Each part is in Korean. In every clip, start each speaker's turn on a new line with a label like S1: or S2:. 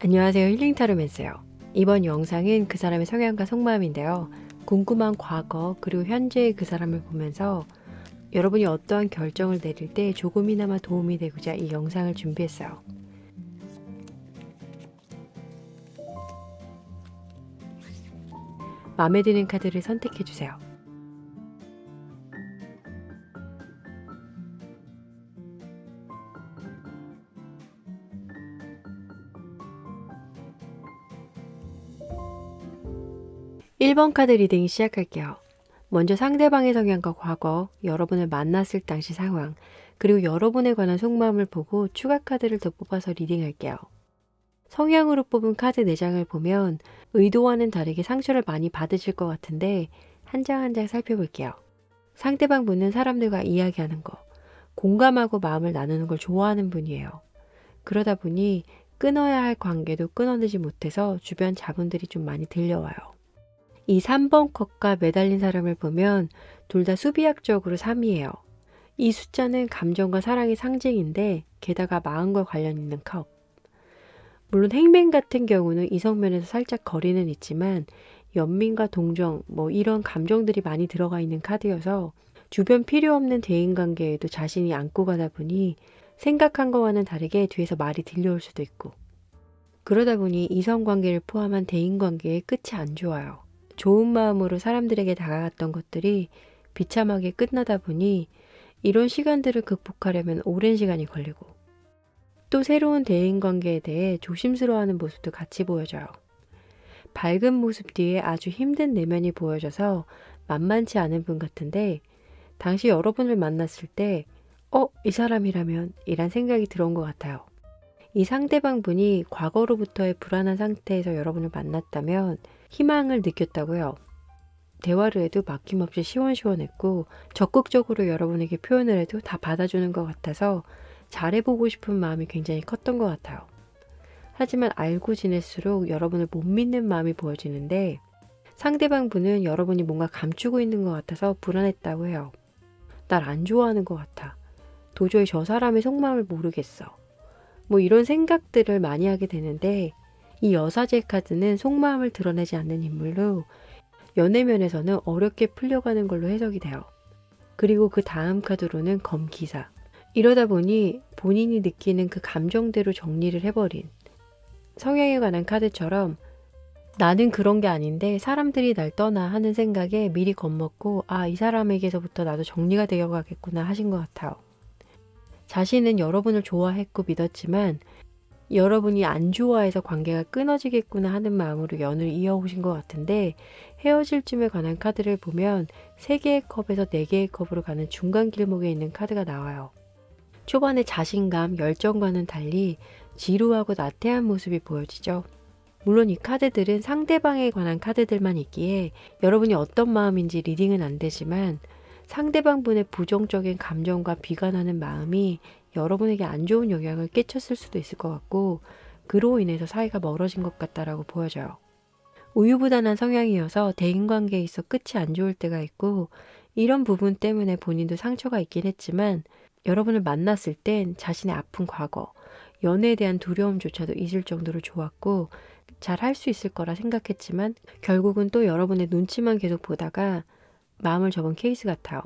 S1: 안녕하세요. 힐링타로맨스요. 이번 영상은 그 사람의 성향과 속마음인데요. 궁금한 과거 그리고 현재의 그 사람을 보면서 여러분이 어떠한 결정을 내릴 때 조금이나마 도움이 되고자 이 영상을 준비했어요. 마음에 드는 카드를 선택해주세요. (1번) 카드 리딩 시작할게요. 먼저 상대방의 성향과 과거, 여러분을 만났을 당시 상황, 그리고 여러분에 관한 속마음을 보고 추가 카드를 더 뽑아서 리딩할게요. 성향으로 뽑은 카드 4장을 보면 의도와는 다르게 상처를 많이 받으실 것 같은데 한 장 한 장 살펴볼게요. 상대방 분은 사람들과 이야기하는 거, 공감하고 마음을 나누는 걸 좋아하는 분이에요. 그러다 보니 끊어야 할 관계도 끊어내지 못해서 주변 자문들이 좀 많이 들려와요. 이 3번 컵과 매달린 사람을 보면 둘 다 수비학적으로 3이에요. 이 숫자는 감정과 사랑의 상징인데 게다가 마음과 관련 있는 컵. 물론 행맨 같은 경우는 이성면에서 살짝 거리는 있지만 연민과 동정 이런 감정들이 많이 들어가 있는 카드여서 주변 필요 없는 대인관계에도 자신이 안고 가다 보니 생각한 거와는 다르게 뒤에서 말이 들려올 수도 있고, 그러다 보니 이성관계를 포함한 대인관계의 끝이 안 좋아요. 좋은 마음으로 사람들에게 다가갔던 것들이 비참하게 끝나다 보니 이런 시간들을 극복하려면 오랜 시간이 걸리고, 또 새로운 대인관계에 대해 조심스러워하는 모습도 같이 보여져요. 밝은 모습 뒤에 아주 힘든 내면이 보여져서 만만치 않은 분 같은데, 당시 여러분을 만났을 때 이 사람이라면 이란 생각이 들어온 것 같아요. 이 상대방 분이 과거로부터의 불안한 상태에서 여러분을 만났다면 희망을 느꼈다고요. 대화를 해도 막힘없이 시원시원했고 적극적으로 여러분에게 표현을 해도 다 받아주는 것 같아서 잘해보고 싶은 마음이 굉장히 컸던 것 같아요. 하지만 알고 지낼수록 여러분을 못 믿는 마음이 보여지는데, 상대방 분은 여러분이 뭔가 감추고 있는 것 같아서 불안했다고 해요. 날 안 좋아하는 것 같아. 도저히 저 사람의 속마음을 모르겠어. 이런 생각들을 많이 하게 되는데, 이 여사제 카드는 속마음을 드러내지 않는 인물로 연애면에서는 어렵게 풀려가는 걸로 해석이 돼요. 그리고 그 다음 카드로는 검기사. 이러다 보니 본인이 느끼는 그 감정대로 정리를 해버린, 성향에 관한 카드처럼 나는 그런 게 아닌데 사람들이 날 떠나 하는 생각에 미리 겁먹고 이 사람에게서부터 나도 정리가 되어 가겠구나 하신 것 같아요. 자신은 여러분을 좋아했고 믿었지만 여러분이 안 좋아해서 관계가 끊어지겠구나 하는 마음으로 연을 이어오신 것 같은데, 헤어질 쯤에 관한 카드를 보면 3개의 컵에서 4개의 컵으로 가는 중간 길목에 있는 카드가 나와요. 초반에 자신감, 열정과는 달리 지루하고 나태한 모습이 보여지죠. 물론 이 카드들은 상대방에 관한 카드들만 있기에 여러분이 어떤 마음인지 리딩은 안 되지만 상대방 분의 부정적인 감정과 비관하는 마음이 여러분에게 안 좋은 영향을 끼쳤을 수도 있을 것 같고, 그로 인해서 사이가 멀어진 것 같다라고 보여져요. 우유부단한 성향이어서 대인관계에 있어 끝이 안 좋을 때가 있고, 이런 부분 때문에 본인도 상처가 있긴 했지만 여러분을 만났을 땐 자신의 아픈 과거, 연애에 대한 두려움조차도 잊을 정도로 좋았고 잘 할 수 있을 거라 생각했지만 결국은 또 여러분의 눈치만 계속 보다가 마음을 접은 케이스 같아요.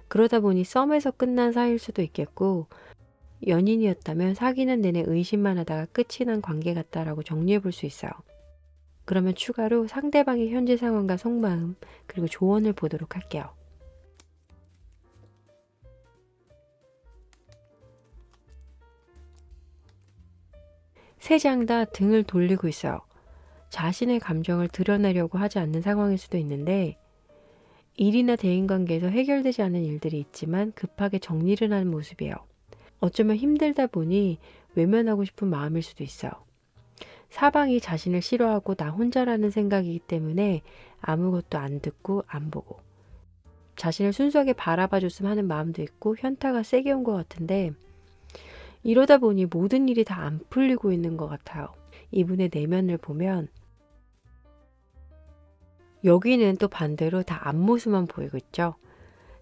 S1: 그러다 보니 썸에서 끝난 사이일 수도 있겠고, 연인이었다면 사귀는 내내 의심만 하다가 끝이 난 관계 같다라고 정리해 볼 수 있어요. 그러면 추가로 상대방의 현재 상황과 속마음 그리고 조언을 보도록 할게요. 세 장 다 등을 돌리고 있어요. 자신의 감정을 드러내려고 하지 않는 상황일 수도 있는데, 일이나 대인관계에서 해결되지 않은 일들이 있지만 급하게 정리를 하는 모습이에요. 어쩌면 힘들다 보니 외면하고 싶은 마음일 수도 있어요. 사방이 자신을 싫어하고 나 혼자라는 생각이기 때문에 아무것도 안 듣고 안 보고 자신을 순수하게 바라봐줬으면 하는 마음도 있고 현타가 세게 온 것 같은데, 이러다 보니 모든 일이 다 안 풀리고 있는 것 같아요. 이분의 내면을 보면 여기는 또 반대로 다 앞모습만 보이고 있죠.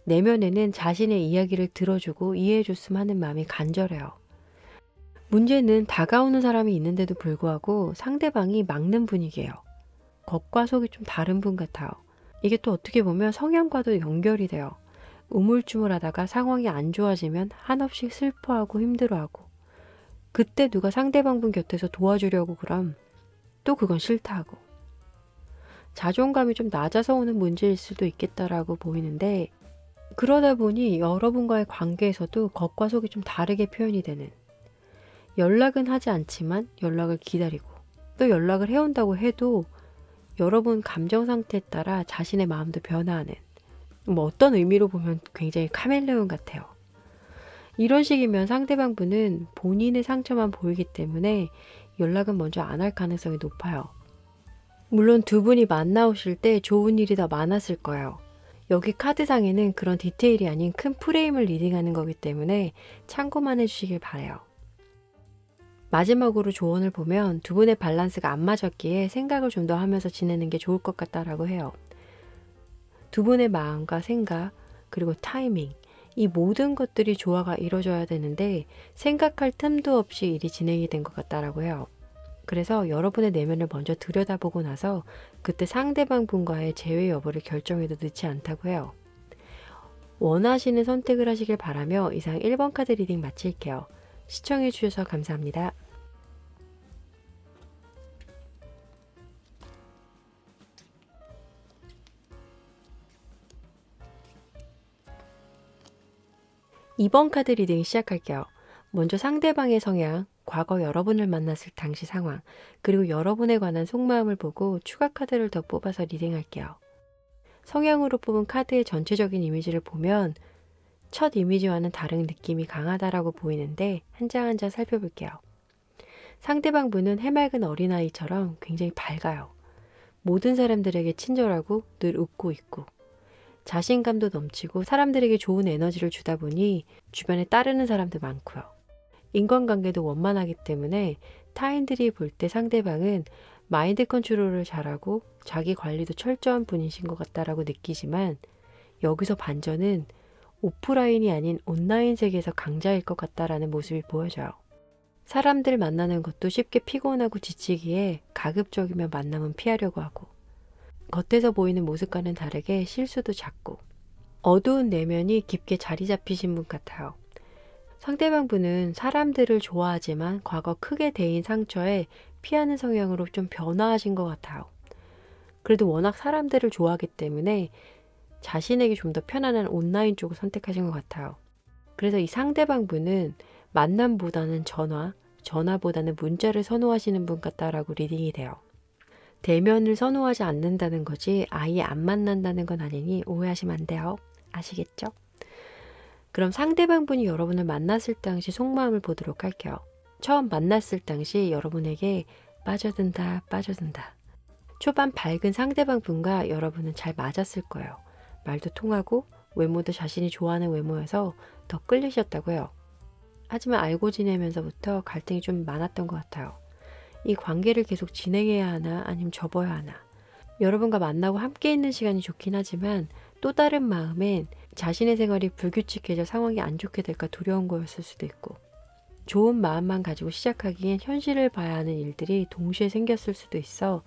S1: 내면에는 자신의 이야기를 들어주고 이해해줬으면 하는 마음이 간절해요. 문제는 다가오는 사람이 있는데도 불구하고 상대방이 막는 분위기예요. 겉과 속이 좀 다른 분 같아요. 이게 또 어떻게 보면 성향과도 연결이 돼요. 우물쭈물하다가 상황이 안 좋아지면 한없이 슬퍼하고 힘들어하고, 그때 누가 상대방 분 곁에서 도와주려고 그럼 또 그건 싫다 하고, 자존감이 좀 낮아서 오는 문제일 수도 있겠다라고 보이는데, 그러다 보니 여러분과의 관계에서도 겉과 속이 좀 다르게 표현이 되는, 연락은 하지 않지만 연락을 기다리고, 또 연락을 해온다고 해도 여러분 감정 상태에 따라 자신의 마음도 변화하는, 뭐 어떤 의미로 보면 굉장히 카멜레온 같아요. 이런 식이면 상대방 분은 본인의 상처만 보이기 때문에 연락은 먼저 안 할 가능성이 높아요. 물론 두 분이 만나오실 때 좋은 일이 더 많았을 거예요. 여기 카드상에는 그런 디테일이 아닌 큰 프레임을 리딩하는 거기 때문에 참고만 해주시길 바라요. 마지막으로 조언을 보면 두 분의 밸런스가 안 맞았기에 생각을 좀 더 하면서 지내는 게 좋을 것 같다라고 해요. 두 분의 마음과 생각, 그리고 타이밍, 이 모든 것들이 조화가 이루어져야 되는데 생각할 틈도 없이 일이 진행이 된 것 같다라고 해요. 그래서 여러분의 내면을 먼저 들여다보고 나서 그때 상대방 분과의 재회 여부를 결정해도 늦지 않다고 해요. 원하시는 선택을 하시길 바라며 이상 1번 카드 리딩 마칠게요. 시청해 주셔서 감사합니다. 이번 카드 리딩 시작할게요. 먼저 상대방의 성향, 과거 여러분을 만났을 당시 상황, 그리고 여러분에 관한 속마음을 보고 추가 카드를 더 뽑아서 리딩할게요. 성향으로 뽑은 카드의 전체적인 이미지를 보면 첫 이미지와는 다른 느낌이 강하다라고 보이는데 한 장 한 장 살펴볼게요. 상대방 분은 해맑은 어린아이처럼 굉장히 밝아요. 모든 사람들에게 친절하고 늘 웃고 있고 자신감도 넘치고 사람들에게 좋은 에너지를 주다 보니 주변에 따르는 사람도 많고요. 인간관계도 원만하기 때문에 타인들이 볼 때 상대방은 마인드 컨트롤을 잘하고 자기 관리도 철저한 분이신 것 같다라고 느끼지만 여기서 반전은 오프라인이 아닌 온라인 세계에서 강자일 것 같다라는 모습이 보여져요. 사람들 만나는 것도 쉽게 피곤하고 지치기에 가급적이면 만남은 피하려고 하고 겉에서 보이는 모습과는 다르게 실수도 작고 어두운 내면이 깊게 자리 잡히신 분 같아요. 상대방 분은 사람들을 좋아하지만 과거 크게 데인 상처에 피하는 성향으로 좀 변화하신 것 같아요. 그래도 워낙 사람들을 좋아하기 때문에 자신에게 좀 더 편안한 온라인 쪽을 선택하신 것 같아요. 그래서 이 상대방 분은 만남보다는 전화보다는 문자를 선호하시는 분 같다라고 리딩이 돼요. 대면을 선호하지 않는다는 거지 아예 안 만난다는 건 아니니 오해하시면 안 돼요. 아시겠죠? 그럼 상대방 분이 여러분을 만났을 당시 속마음을 보도록 할게요. 처음 만났을 당시 여러분에게 빠져든다. 초반 밝은 상대방 분과 여러분은 잘 맞았을 거예요. 말도 통하고 외모도 자신이 좋아하는 외모여서 더 끌리셨다고 해요. 하지만 알고 지내면서부터 갈등이 좀 많았던 것 같아요. 이 관계를 계속 진행해야 하나 아니면 접어야 하나. 여러분과 만나고 함께 있는 시간이 좋긴 하지만 또 다른 마음엔 자신의 생활이 불규칙해져 상황이 안 좋게 될까 두려운 거였을 수도 있고 좋은 마음만 가지고 시작하기엔 현실을 봐야 하는 일들이 동시에 생겼을 수도 있어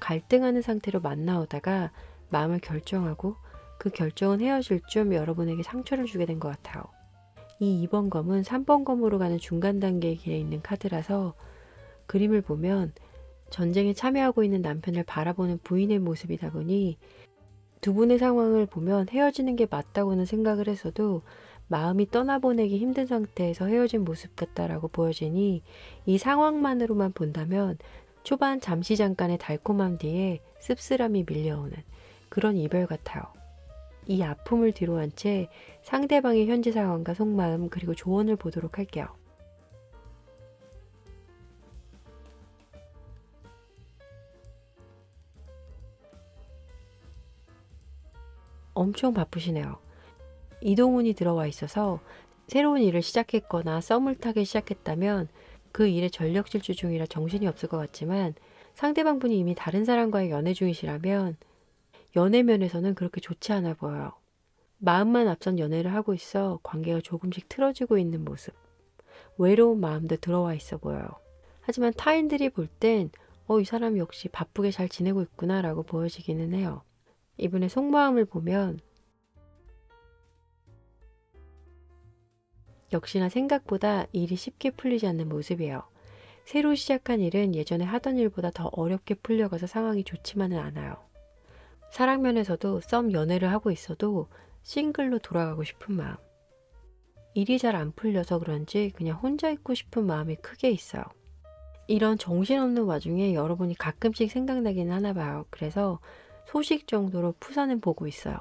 S1: 갈등하는 상태로 만나오다가 마음을 결정하고 그 결정은 헤어질 쯤 여러분에게 상처를 주게 된 것 같아요. 이 2번 검은 3번 검으로 가는 중간 단계에 길에 있는 카드라서 그림을 보면 전쟁에 참여하고 있는 남편을 바라보는 부인의 모습이다 보니 두 분의 상황을 보면 헤어지는 게 맞다고는 생각을 했어도 마음이 떠나보내기 힘든 상태에서 헤어진 모습 같다라고 보여지니 이 상황만으로만 본다면 초반 잠시 잠깐의 달콤함 뒤에 씁쓸함이 밀려오는 그런 이별 같아요. 이 아픔을 뒤로 한 채 상대방의 현재 상황과 속마음 그리고 조언을 보도록 할게요. 엄청 바쁘시네요. 이동운이 들어와 있어서 새로운 일을 시작했거나 썸을 타기 시작했다면 그 일에 전력 질주 중이라 정신이 없을 것 같지만 상대방 분이 이미 다른 사람과의 연애 중이시라면 연애 면에서는 그렇게 좋지 않아 보여요. 마음만 앞선 연애를 하고 있어 관계가 조금씩 틀어지고 있는 모습. 외로운 마음도 들어와 있어 보여요. 하지만 타인들이 볼 땐 이 사람 역시 바쁘게 잘 지내고 있구나 라고 보여지기는 해요. 이분의 속마음을 보면 역시나 생각보다 일이 쉽게 풀리지 않는 모습이에요. 새로 시작한 일은 예전에 하던 일보다 더 어렵게 풀려가서 상황이 좋지만은 않아요. 사랑면에서도 썸 연애를 하고 있어도 싱글로 돌아가고 싶은 마음. 일이 잘 안 풀려서 그런지 그냥 혼자 있고 싶은 마음이 크게 있어요. 이런 정신없는 와중에 여러분이 가끔씩 생각나기는 하나 봐요. 그래서 소식 정도로 푸사는 보고 있어요.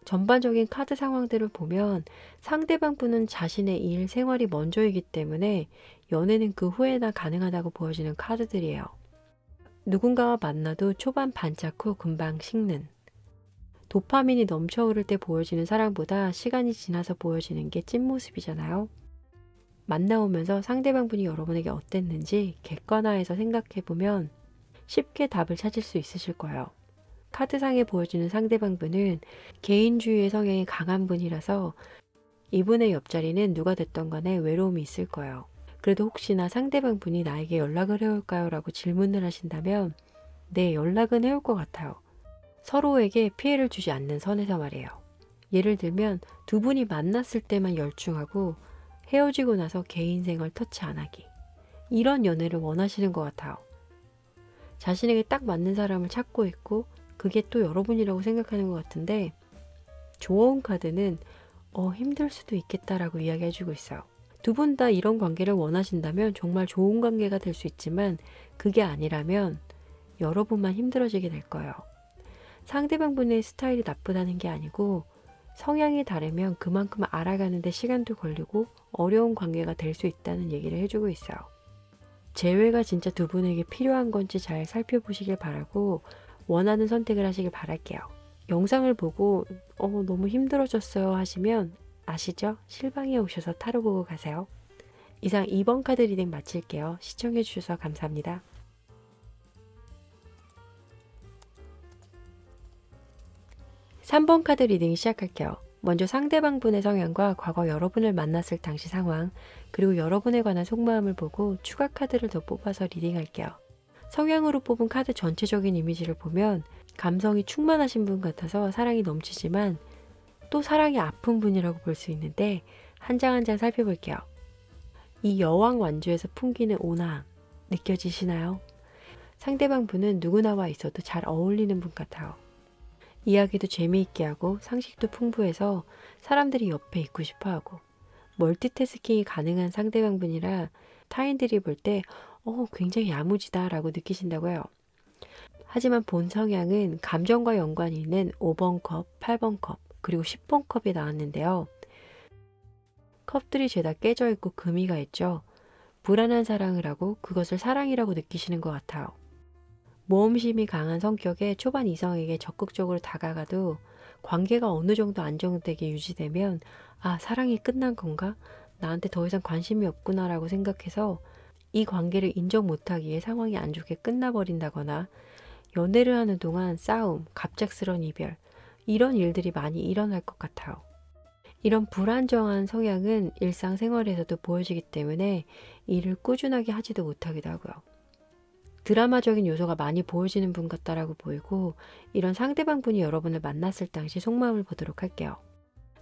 S1: 전반적인 카드 상황들을 보면 상대방 분은 자신의 일, 생활이 먼저이기 때문에 연애는 그 후에나 가능하다고 보여지는 카드들이에요. 누군가와 만나도 초반 반짝 후 금방 식는, 도파민이 넘쳐 흐를 때 보여지는 사랑보다 시간이 지나서 보여지는 게 찐모습이잖아요. 만나오면서 상대방 분이 여러분에게 어땠는지 객관화해서 생각해보면 쉽게 답을 찾을 수 있으실 거예요. 카드상에 보여지는 상대방 분은 개인주의의 성향이 강한 분이라서 이분의 옆자리는 누가 됐던 간에 외로움이 있을 거예요. 그래도 혹시나 상대방 분이 나에게 연락을 해올까요? 라고 질문을 하신다면 네, 연락은 해올 것 같아요. 서로에게 피해를 주지 않는 선에서 말이에요. 예를 들면 두 분이 만났을 때만 열중하고 헤어지고 나서 개인 생활 터치 안 하기. 이런 연애를 원하시는 것 같아요. 자신에게 딱 맞는 사람을 찾고 있고 그게 또 여러분이라고 생각하는 것 같은데 조언 카드는 힘들 수도 있겠다라고 이야기해주고 있어요. 두 분 다 이런 관계를 원하신다면 정말 좋은 관계가 될 수 있지만 그게 아니라면 여러분만 힘들어지게 될 거예요. 상대방 분의 스타일이 나쁘다는 게 아니고 성향이 다르면 그만큼 알아가는데 시간도 걸리고 어려운 관계가 될 수 있다는 얘기를 해주고 있어요. 재회가 진짜 두 분에게 필요한 건지 잘 살펴보시길 바라고 원하는 선택을 하시길 바랄게요. 영상을 보고 너무 힘들어졌어요 하시면 아시죠? 실방에 오셔서 타로 보고 가세요. 이상 2번 카드 리딩 마칠게요. 시청해주셔서 감사합니다. 3번 카드 리딩 시작할게요. 먼저 상대방 분의 성향과 과거 여러분을 만났을 당시 상황, 그리고 여러분에 관한 속마음을 보고 추가 카드를 더 뽑아서 리딩할게요. 성향으로 뽑은 카드 전체적인 이미지를 보면 감성이 충만하신 분 같아서 사랑이 넘치지만 또 사랑이 아픈 분이라고 볼 수 있는데 한 장 한 장 살펴볼게요. 이 여왕 완주에서 풍기는 온화함 느껴지시나요? 상대방 분은 누구나와 있어도 잘 어울리는 분 같아요. 이야기도 재미있게 하고 상식도 풍부해서 사람들이 옆에 있고 싶어하고 멀티태스킹이 가능한 상대방 분이라 타인들이 볼 때 굉장히 야무지다 라고 느끼신다고 해요. 하지만 본 성향은 감정과 연관이 있는 5번 컵, 8번 컵, 그리고 10번 컵이 나왔는데요. 컵들이 죄다 깨져 있고 금이가 있죠. 불안한 사랑을 하고 그것을 사랑이라고 느끼시는 것 같아요. 모험심이 강한 성격에 초반 이성에게 적극적으로 다가가도 관계가 어느 정도 안정되게 유지되면 사랑이 끝난 건가? 나한테 더 이상 관심이 없구나 라고 생각해서 이 관계를 인정 못하기에 상황이 안 좋게 끝나버린다거나 연애를 하는 동안 싸움, 갑작스런 이별 이런 일들이 많이 일어날 것 같아요. 이런 불안정한 성향은 일상생활에서도 보여지기 때문에 일을 꾸준하게 하지도 못하기도 하고요. 드라마적인 요소가 많이 보여지는 분 같다라고 보이고 이런 상대방 분이 여러분을 만났을 당시 속마음을 보도록 할게요.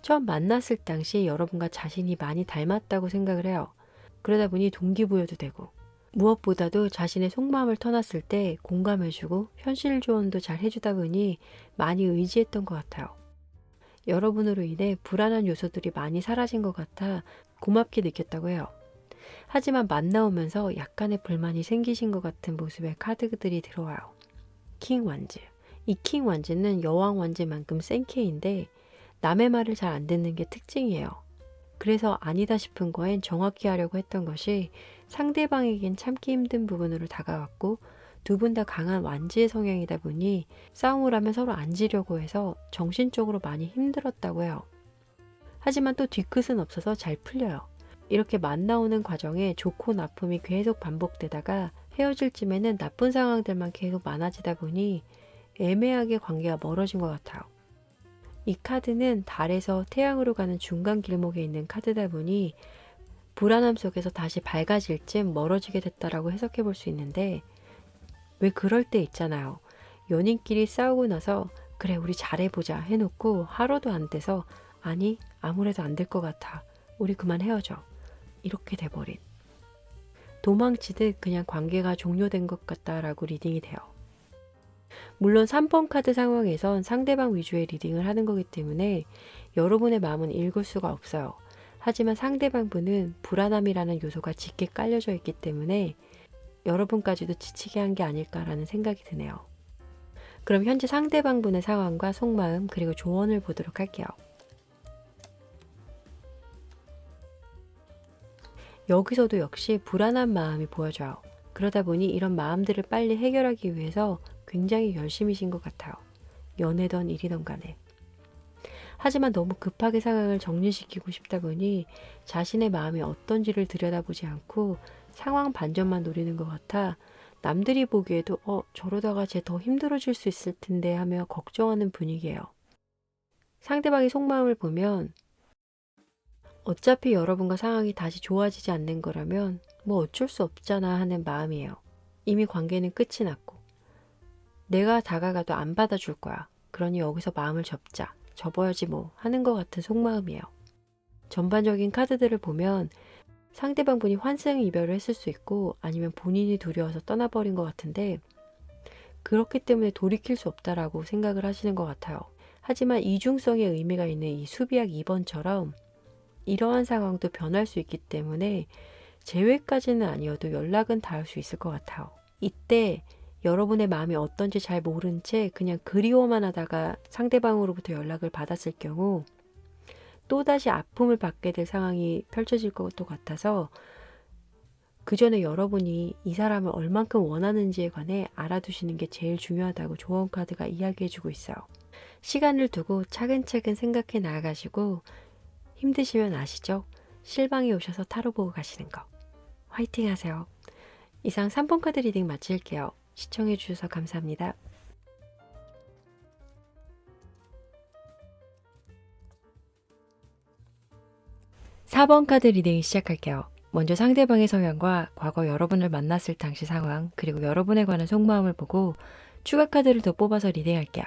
S1: 처음 만났을 당시 여러분과 자신이 많이 닮았다고 생각을 해요. 그러다 보니 동기부여도 되고 무엇보다도 자신의 속마음을 터놨을 때 공감해주고 현실 조언도 잘 해주다 보니 많이 의지했던 것 같아요. 여러분으로 인해 불안한 요소들이 많이 사라진 것 같아 고맙게 느꼈다고 해요. 하지만 만나오면서 약간의 불만이 생기신 것 같은 모습의 카드들이 들어와요. 킹 완즈. 이 킹 완즈는 여왕 완즈만큼 센 케인데 남의 말을 잘 안 듣는 게 특징이에요. 그래서 아니다 싶은 거엔 정확히 하려고 했던 것이 상대방에겐 참기 힘든 부분으로 다가왔고 두 분 다 강한 완지의 성향이다 보니 싸움을 하면 서로 앉으려고 해서 정신적으로 많이 힘들었다고 해요. 하지만 또 뒤끝은 없어서 잘 풀려요. 이렇게 만나오는 과정에 좋고 나쁨이 계속 반복되다가 헤어질 쯤에는 나쁜 상황들만 계속 많아지다 보니 애매하게 관계가 멀어진 것 같아요. 이 카드는 달에서 태양으로 가는 중간 길목에 있는 카드다 보니 불안함 속에서 다시 밝아질 쯤 멀어지게 됐다라고 해석해 볼 수 있는데, 왜 그럴 때 있잖아요. 연인끼리 싸우고 나서 그래 우리 잘해보자 해놓고 하루도 안 돼서 아니 아무래도 안 될 것 같아. 우리 그만 헤어져. 이렇게 돼버린. 도망치듯 그냥 관계가 종료된 것 같다라고 리딩이 돼요. 물론 3번 카드 상황에선 상대방 위주의 리딩을 하는 거기 때문에 여러분의 마음은 읽을 수가 없어요. 하지만 상대방 분은 불안함이라는 요소가 짙게 깔려져 있기 때문에 여러분까지도 지치게 한 게 아닐까라는 생각이 드네요. 그럼 현재 상대방 분의 상황과 속마음 그리고 조언을 보도록 할게요. 여기서도 역시 불안한 마음이 보여져요. 그러다 보니 이런 마음들을 빨리 해결하기 위해서 굉장히 열심이신 것 같아요. 연애든 일이든 간에. 하지만 너무 급하게 상황을 정리시키고 싶다 보니 자신의 마음이 어떤지를 들여다보지 않고 상황 반전만 노리는 것 같아 남들이 보기에도 저러다가 쟤 더 힘들어질 수 있을 텐데 하며 걱정하는 분위기예요. 상대방의 속마음을 보면 어차피 여러분과 상황이 다시 좋아지지 않는 거라면 뭐 어쩔 수 없잖아 하는 마음이에요. 이미 관계는 끝이 났고 내가 다가가도 안 받아줄 거야. 그러니 여기서 마음을 접자. 접어야지 뭐 하는 것 같은 속마음이에요. 전반적인 카드들을 보면 상대방 분이 환승 이별을 했을 수 있고 아니면 본인이 두려워서 떠나버린 것 같은데 그렇기 때문에 돌이킬 수 없다라고 생각을 하시는 것 같아요. 하지만 이중성의 의미가 있는 이 수비약 2번처럼 이러한 상황도 변할 수 있기 때문에 재회까지는 아니어도 연락은 닿을 수 있을 것 같아요. 이때 여러분의 마음이 어떤지 잘 모른 채 그냥 그리워만 하다가 상대방으로부터 연락을 받았을 경우 또다시 아픔을 받게 될 상황이 펼쳐질 것도 같아서 그 전에 여러분이 이 사람을 얼만큼 원하는지에 관해 알아두시는 게 제일 중요하다고 조언 카드가 이야기해주고 있어요. 시간을 두고 차근차근 생각해 나아가시고 힘드시면 아시죠? 실방에 오셔서 타로 보고 가시는 거. 화이팅 하세요. 이상 3번 카드 리딩 마칠게요. 시청해 주셔서 감사합니다. 4번 카드 리딩 시작할게요. 먼저 상대방의 성향과 과거 여러분을 만났을 당시 상황, 그리고 여러분에 관한 속마음을 보고 추가 카드를 더 뽑아서 리딩할게요.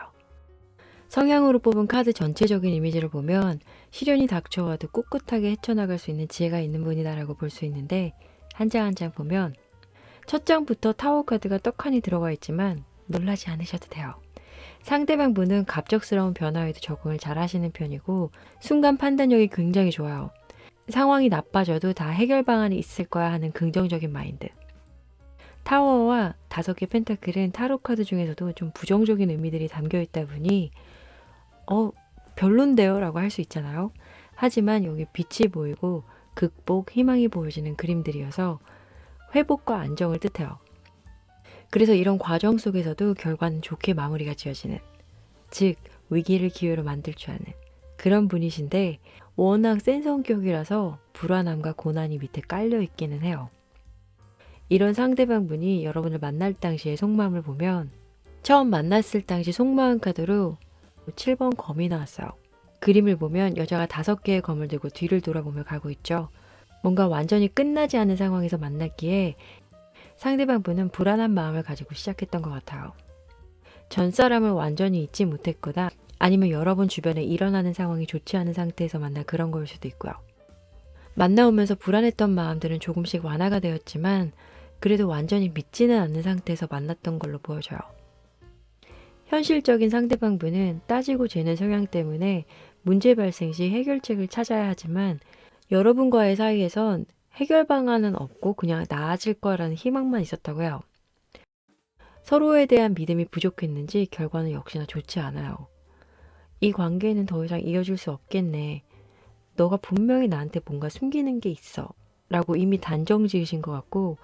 S1: 성향으로 뽑은 카드 전체적인 이미지를 보면 시련이 닥쳐와도 꿋꿋하게 헤쳐나갈 수 있는 지혜가 있는 분이다라고 볼 수 있는데 한 장 한 장 보면 첫 장부터 타워 카드가 떡하니 들어가 있지만 놀라지 않으셔도 돼요. 상대방 분은 갑작스러운 변화에도 적응을 잘 하시는 편이고 순간 판단력이 굉장히 좋아요. 상황이 나빠져도 다 해결 방안이 있을 거야 하는 긍정적인 마인드. 타워와 5개 펜타클은 타로 카드 중에서도 좀 부정적인 의미들이 담겨 있다 보니 별론데요 라고 할 수 있잖아요. 하지만 여기 빛이 보이고 극복, 희망이 보여지는 그림들이어서 회복과 안정을 뜻해요. 그래서 이런 과정 속에서도 결과는 좋게 마무리가 지어지는, 즉 위기를 기회로 만들 줄 아는 그런 분이신데 워낙 센 성격이라서 불안함과 고난이 밑에 깔려 있기는 해요. 이런 상대방 분이 여러분을 만날 당시의 속마음을 보면 처음 만났을 당시 속마음 카드로 7번 검이 나왔어요. 그림을 보면 여자가 5개의 검을 들고 뒤를 돌아보며 가고 있죠. 뭔가 완전히 끝나지 않은 상황에서 만났기에 상대방 분은 불안한 마음을 가지고 시작했던 것 같아요. 전 사람을 완전히 잊지 못했거나 아니면 여러분 주변에 일어나는 상황이 좋지 않은 상태에서 만나 그런 걸 수도 있고요. 만나오면서 불안했던 마음들은 조금씩 완화가 되었지만 그래도 완전히 믿지는 않는 상태에서 만났던 걸로 보여져요. 현실적인 상대방 분은 따지고 재는 성향 때문에 문제 발생 시 해결책을 찾아야 하지만 여러분과의 사이에선 해결 방안은 없고 그냥 나아질 거라는 희망만 있었다고 해요. 서로에 대한 믿음이 부족했는지 결과는 역시나 좋지 않아요. 이 관계는 더 이상 이어질 수 없겠네. 너가 분명히 나한테 뭔가 숨기는 게 있어. 라고 이미 단정 지으신 것 같고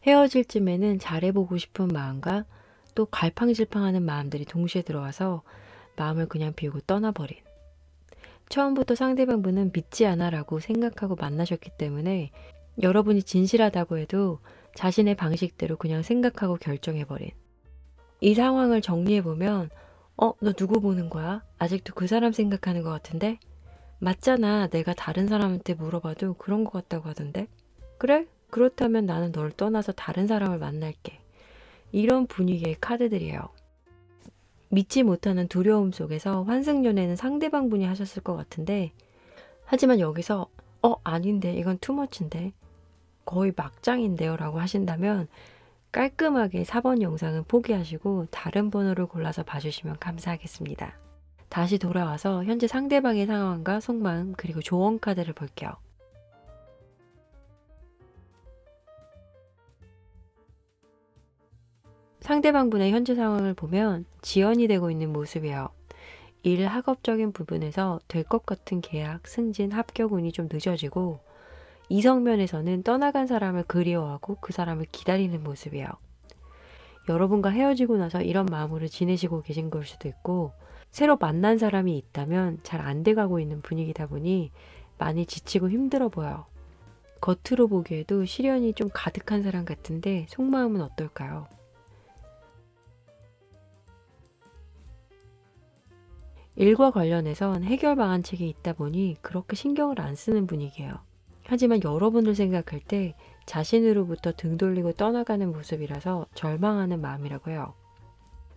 S1: 헤어질 쯤에는 잘해보고 싶은 마음과 또 갈팡질팡하는 마음들이 동시에 들어와서 마음을 그냥 비우고 떠나버린. 처음부터 상대방 분은 믿지 않아 라고 생각하고 만나셨기 때문에 여러분이 진실하다고 해도 자신의 방식대로 그냥 생각하고 결정해버린. 이 상황을 정리해보면 너 누구 보는 거야? 아직도 그 사람 생각하는 것 같은데? 맞잖아. 내가 다른 사람한테 물어봐도 그런 것 같다고 하던데. 그래? 그렇다면 나는 널 떠나서 다른 사람을 만날게. 이런 분위기의 카드들이에요. 믿지 못하는 두려움 속에서 환승연애는 상대방 분이 하셨을 것 같은데, 하지만 여기서 아닌데 이건 투머치인데 거의 막장인데요 라고 하신다면 깔끔하게 4번 영상은 포기하시고 다른 번호를 골라서 봐주시면 감사하겠습니다. 다시 돌아와서 현재 상대방의 상황과 속마음 그리고 조언 카드를 볼게요. 상대방 분의 현재 상황을 보면 지연이 되고 있는 모습이에요. 일 학업적인 부분에서 될 것 같은 계약, 승진, 합격 운이 좀 늦어지고 이성면에서는 떠나간 사람을 그리워하고 그 사람을 기다리는 모습이에요. 여러분과 헤어지고 나서 이런 마음으로 지내시고 계신 걸 수도 있고 새로 만난 사람이 있다면 잘 안 돼가고 있는 분위기다 보니 많이 지치고 힘들어 보여요. 겉으로 보기에도 시련이 좀 가득한 사람 같은데 속마음은 어떨까요? 일과 관련해선 해결 방안책이 있다 보니 그렇게 신경을 안 쓰는 분위기예요. 하지만 여러분을 생각할 때 자신으로부터 등 돌리고 떠나가는 모습이라서 절망하는 마음이라고 해요.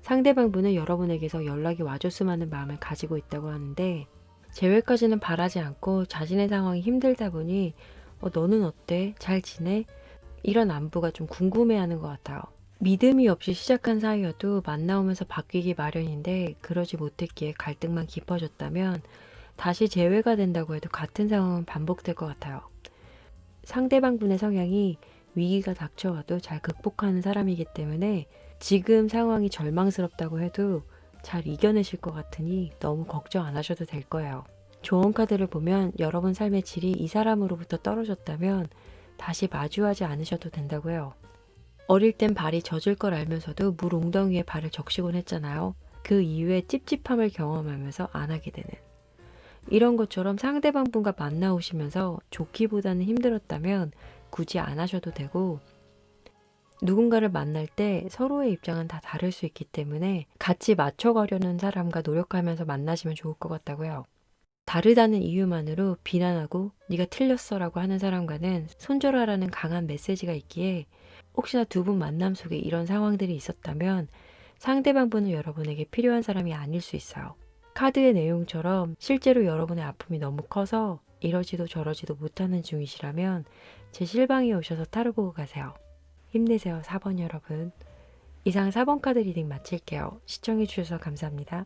S1: 상대방 분은 여러분에게서 연락이 와줬으면 하는 마음을 가지고 있다고 하는데 재회까지는 바라지 않고 자신의 상황이 힘들다 보니 너는 어때? 잘 지내? 이런 안부가 좀 궁금해하는 것 같아요. 믿음이 없이 시작한 사이여도 만나오면서 바뀌기 마련인데 그러지 못했기에 갈등만 깊어졌다면 다시 재회가 된다고 해도 같은 상황은 반복될 것 같아요. 상대방 분의 성향이 위기가 닥쳐와도 잘 극복하는 사람이기 때문에 지금 상황이 절망스럽다고 해도 잘 이겨내실 것 같으니 너무 걱정 안 하셔도 될 거예요. 조언 카드를 보면 여러분 삶의 질이 이 사람으로부터 떨어졌다면 다시 마주하지 않으셔도 된다고 해요. 어릴 땐 발이 젖을 걸 알면서도 물 웅덩이에 발을 적시곤 했잖아요. 그 이후에 찝찝함을 경험하면서 안 하게 되는. 이런 것처럼 상대방 분과 만나오시면서 좋기보다는 힘들었다면 굳이 안 하셔도 되고 누군가를 만날 때 서로의 입장은 다 다를 수 있기 때문에 같이 맞춰가려는 사람과 노력하면서 만나시면 좋을 것 같다고 해요. 다르다는 이유만으로 비난하고 네가 틀렸어라고 하는 사람과는 손절하라는 강한 메시지가 있기에 혹시나 두 분 만남 속에 이런 상황들이 있었다면 상대방 분은 여러분에게 필요한 사람이 아닐 수 있어요. 카드의 내용처럼 실제로 여러분의 아픔이 너무 커서 이러지도 저러지도 못하는 중이시라면 제 실방에 오셔서 타로 보고 가세요. 힘내세요, 4번 여러분. 이상 4번 카드 리딩 마칠게요. 시청해주셔서 감사합니다.